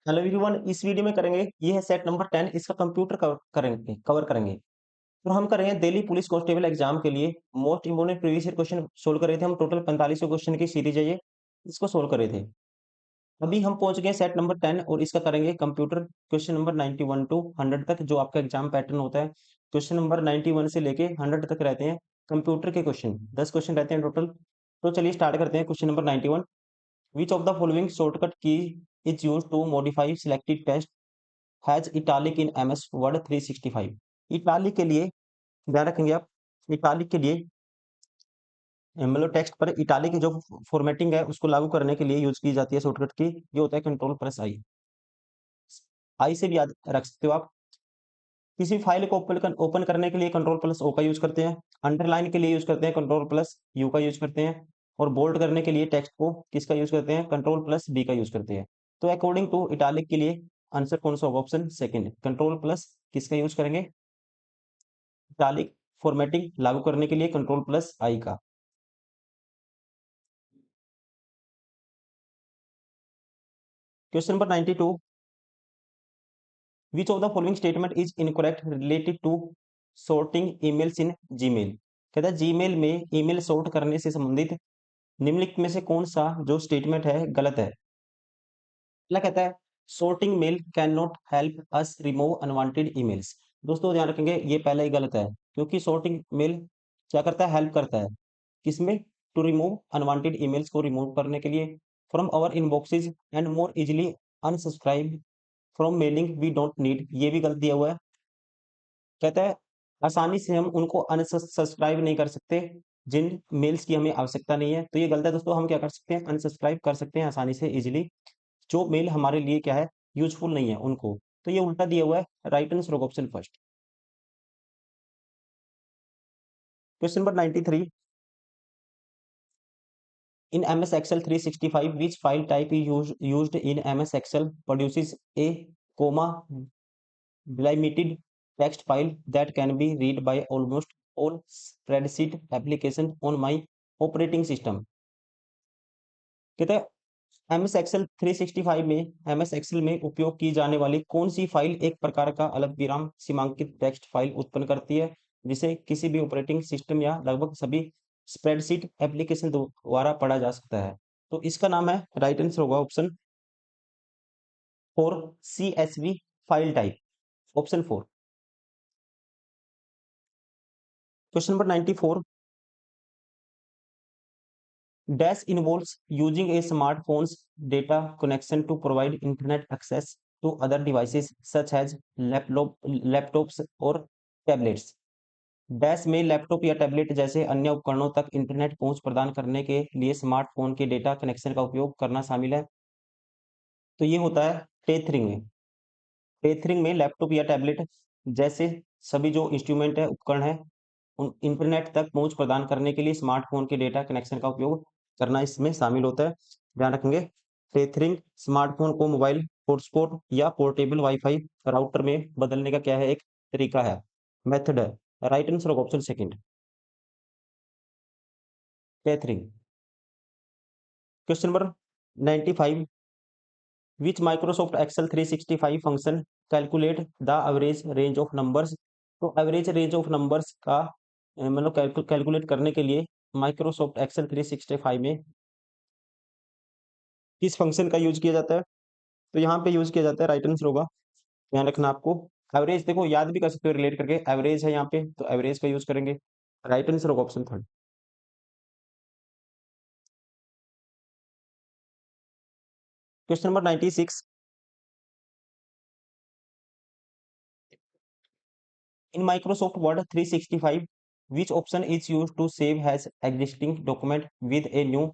Hello everyone, इस video में करेंगे ये है सेट नंबर 10। इसका कंप्यूटर कवर करेंगे। तो हम करेंगे दिल्ली पुलिस कांस्टेबल एग्जाम के लिए most important previous year question solve कर रहे थे। हम टोटल 45 क्वेश्चन की सीरीज है ये, इसको सोल्व कर रहे थे। अभी हम पहुंच गए सेट नंबर 10 और इसका करेंगे कंप्यूटर क्वेश्चन नंबर 91 टू 100 तक। जो आपका एग्जाम पैटर्न होता है, क्वेश्चन नंबर 91 से लेके 100 तक रहते हैं कंप्यूटर के क्वेश्चन। 10 क्वेश्चन रहते हैं टोटल। तो चलिए स्टार्ट करते हैं। Question number 91, which of the following shortcut key is use to modify selected text has italic in MS Word 365। Italic के लिए ध्यान रखेंगे आप, इटालिक के लिए मतलब टेक्स्ट पर इटालिक जो फॉर्मेटिंग है उसको लागू करने के लिए यूज की जाती है शॉर्टकट की, ये होता है कंट्रोल प्लस आई। आई से भी याद रख सकते हो आप। किसी फाइल को ओपन करने के लिए कंट्रोल प्लस ओ का यूज करते हैं। अंडरलाइन के लिए यूज करते हैं कंट्रोल प्लस यू का यूज करते हैं। और बोल्ड करने के लिए टेक्स्ट को किसका यूज करते हैं, कंट्रोल प्लस डी का यूज करते हैं। तो अकॉर्डिंग टू इटालिक के लिए आंसर कौन सा होगा, ऑप्शन सेकंड, कंट्रोल प्लस किसका यूज करेंगे, इटालिक फॉर्मेटिंग लागू करने के लिए कंट्रोल प्लस आई का। Question number 92, which of the following statement is incorrect related to sorting emails in Gmail. कहता है जीमेल में ईमेल सॉर्ट करने से संबंधित निम्नलिखित में से कौन सा जो स्टेटमेंट है गलत है। पहला कहता है sorting mail can not help us remove unwanted emails. दोस्तों ध्यान रखेंगे ये पहला ही गलत है, क्योंकि सॉर्टिंग मेल क्या करता है, हेल्प करता है किसमें, टू रिमूव अनवांटेड ईमेल्स को रिमूव करने के लिए from our inboxes and more easily unsubscribe from mailing we don't need. ये भी गलत दिया हुआ है। कहता है आसानी से हम उनको अनसब्सक्राइब नहीं कर सकते जिन मेल्स की हमें आवश्यकता नहीं है। तो ये गलत है दोस्तों। हम क्या कर सकते हैं, अनसब्सक्राइब कर सकते हैं आसानी से इजिली जो मेल हमारे लिए क्या है, यूजफुल नहीं है उनको। तो ये उल्टा दिया हुआ है, राइट आंसर होगा option first. Question number 93, in MS Excel 365 which file type is used in MS Excel produces a comma delimited text file that can be read by almost all spreadsheet application on my operating system। कहते हैं MS Excel 365 में MS Excel में उपयोग की जाने वाली कौन सी file एक प्रकार का अलग विराम सीमांकित टेक्स्ट फाइल उत्पन्न करती है जिसे किसी भी ऑपरेटिंग सिस्टम या लगभग सभी स्प्रेडशीट एप्लीकेशन द्वारा पढ़ा जा सकता है। तो इसका नाम है, राइट आंसर होगा option four, CSV file type, option four. Question number 94, dash involves using a smartphones data connection to provide internet access to other devices such as laptops और टैबलेट्स। डैश में लैपटॉप या tablet जैसे अन्य उपकरणों तक internet पहुंच प्रदान करने के लिए स्मार्टफोन के डेटा कनेक्शन का उपयोग करना शामिल है। तो ये होता है टेथरिंग में। टेथरिंग में लैपटॉप या टैबलेट जैसे सभी जो इंस्ट्रूमेंट है, उपकरण है, उन इंटरनेट तक पहुंच प्रदान करने के लिए स्मार्टफोन के डेटा कनेक्शन का उपयोग करना इसमें शामिल होता है। ध्यान रखेंगे, टेथरिंग स्मार्टफोन को मोबाइल हॉटस्पॉट या पोर्टेबल वाईफाई राउटर में बदलने का क्या है, एक तरीका है, मेथड है। राइट आंसर होगा option second, tethering. Question number 95, which Microsoft Excel 365 function calculate the average range of numbers। तो एवरेज रेंज ऑफ नंबर्स का मतलब कैलकुलेट करने के लिए माइक्रोसॉफ्ट एक्सेल 365 में किस फंक्शन का यूज किया जाता है। तो यहाँ पे यूज किया जाता है, राइट आंसर होगा, ध्यान रखना आपको। एवरेज देखो याद भी कर सकते हो रिलेट करके, एवरेज है यहाँ पे तो एवरेज का यूज करेंगे। राइट आंसर होगा option third. Question number 96, in Microsoft Word 365 which option is used to save as existing document with a new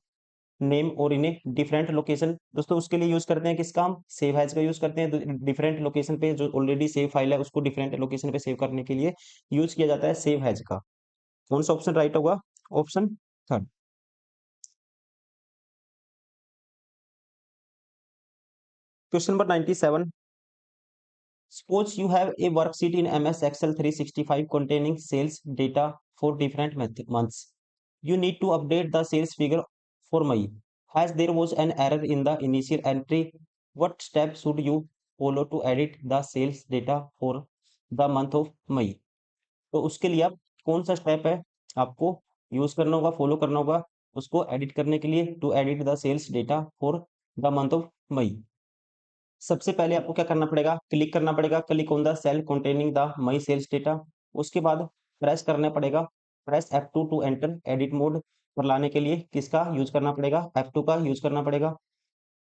name और इन ए डिफरेंट लोकेशन। दोस्तों उसके लिए यूज करते हैं किसका, हम सेव एज का यूज करते हैं। डिफरेंट लोकेशन पे जो ऑलरेडी सेव फाइल है उसको डिफरेंट लोकेशन पे सेव करने के लिए यूज किया जाता है सेव एज का। कौन सा ऑप्शन राइट होगा, option third. Question number 97, suppose you have a worksheet in MS Excel 365 containing sales data for different months। You need to update the sales figure for May as there was an error in the initial entry what step should you follow to edit the sales data for the month of May. तो उसके लिए आप कौन सा step है आपको use करना होगा, फॉलो करना होगा उसको एडिट करने के लिए, to edit the sales data for the month of May. सबसे पहले आपको क्या करना पड़ेगा, क्लिक करना पड़ेगा, click on the cell containing the May sales data. उसके बाद प्रेस करना पड़ेगा, press F2 to enter edit mode पर लाने के लिए किसका यूज करना पड़ेगा, F2 का यूज करना पड़ेगा।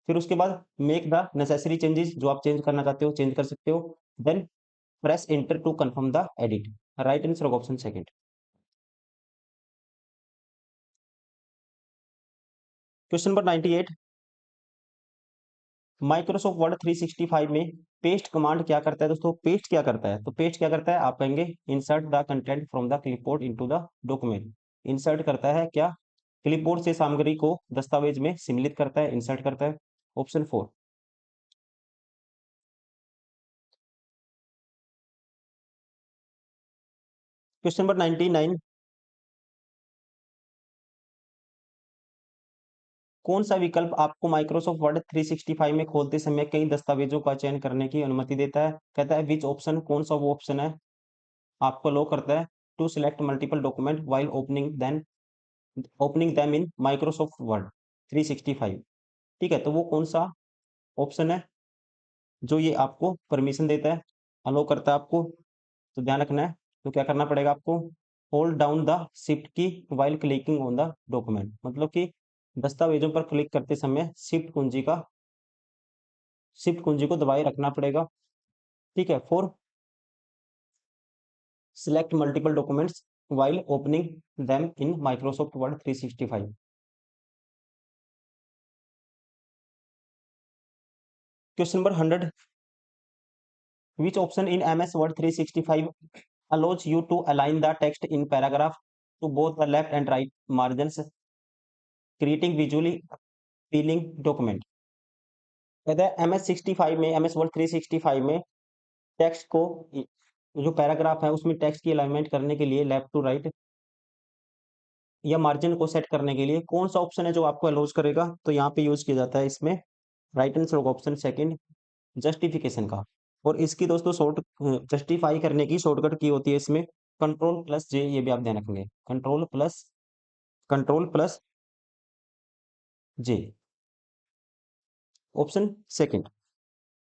फिर उसके बाद मेक द नेसेसरी चेंजेस, जो आप चेंज करना चाहते हो चेंज कर सकते हो। Then press enter to confirm the edit. Right answer होगा option second. Question number 98, Microsoft Word 365 में पेस्ट कमांड क्या करता है दोस्तों। पेस्ट क्या करता है, तो पेस्ट क्या करता है, आप कहेंगे insert the content from the clipboard into the document. Insert करता है क्या, क्लिपबोर्ड से सामग्री को दस्तावेज में सम्मिलित करता है, इंसर्ट करता है। ऑप्शन 4। क्वेश्चन नंबर 99, कौन सा विकल्प आपको माइक्रोसॉफ्ट वर्ड 365 में खोलते समय कई दस्तावेजों का चयन करने की अनुमति देता है। कहता है विच ऑप्शन, कौन सा वो ऑप्शन है आपको लो करता है to select multiple document while opening them in Microsoft Word 365। ठीक है, तो वो कौन सा ऑप्शन है जो ये आपको परमिशन देता है, अलो करता है आपको। तो ध्यान रखना है, तो क्या करना पड़ेगा आपको, होल्ड डाउन द शिफ्ट की while clicking on the document, मतलब कि दस्तावेजों पर क्लिक करते समय शिफ्ट कुंजी को दबाए रखना पड़ेगा। ठीक है, four select multiple documents while opening them in Microsoft Word 365। Question number 100, which option in MS Word 365 allows you to align the text in paragraph to both the left and right margins, creating visually appealing document। कहता है MS में, MS Word 365 में text को, जो paragraph है उसमें text की alignment करने के लिए लेफ्ट टू राइट या मार्जिन को सेट करने के लिए कौन सा ऑप्शन है जो आपको अलाउज करेगा, तो यहाँ पे यूज किया जाता है इसमें राइट आंसर होगा ऑप्शन सेकंड, जस्टिफिकेशन का। और इसकी दोस्तों शॉर्ट जस्टिफाई करने की शॉर्टकट की होती है इसमें Ctrl+J, ये भी आप ध्यान रखेंगे, Ctrl+J, ऑप्शन सेकंड।